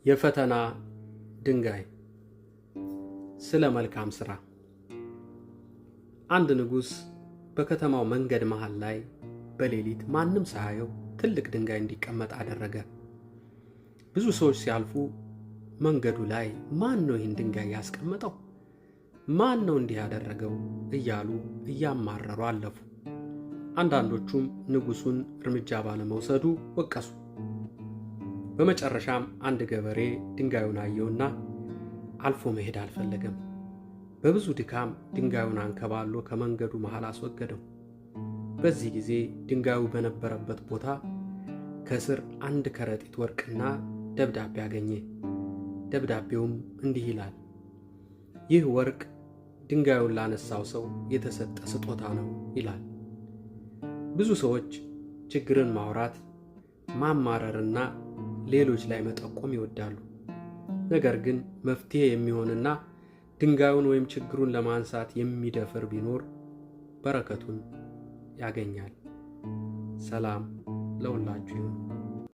የፈተና ድንጋይ። ስለ መልካም ሥራ። አንድ ንጉሥ በከተማው መንገድ መሃል ላይ በሌሊት ማንም ሳያየው ትልቅ ድንጋይ እንዲቀመጥ አደረገ። ብዙ ሰዎች ሲያልፉ መንገዱ ላይ ማን ነው ይህን ድንጋይ ያስቀመጠው? ማን ነው እንዲህ ያደረገው? እያሉ እያማረሩ አለፉ። አንዳንዶቹም ንጉሡን እርምጃ ባለመውሰዱ ወቀሱ። በመጨረሻም አንድ ገበሬ ድንጋዩን አየውና አልፎ መሄድ አልፈለገም። በብዙ ድካም ድንጋዩን አንከባሎ ከመንገዱ መሃል አስወገደው። በዚህ ጊዜ ድንጋዩ በነበረበት ቦታ ከስር አንድ ከረጢት ወርቅና ደብዳቤ አገኘ። ደብዳቤውም እንዲህ ይላል: ይህ ወርቅ ድንጋዩን ላነሳው ሰው የተሰጠ ስጦታ ነው ይላል። ብዙ ሰዎች ችግርን ማውራት፣ ማማረርና ሌሎች ላይ መጠቆም ይወዳሉ። ነገር ግን መፍትሄ የሚሆንና ድንጋዩን ወይም ችግሩን ለማንሳት የሚደፍር ቢኖር በረከቱን ያገኛል። ሰላም ለሁላችሁ ይሁን።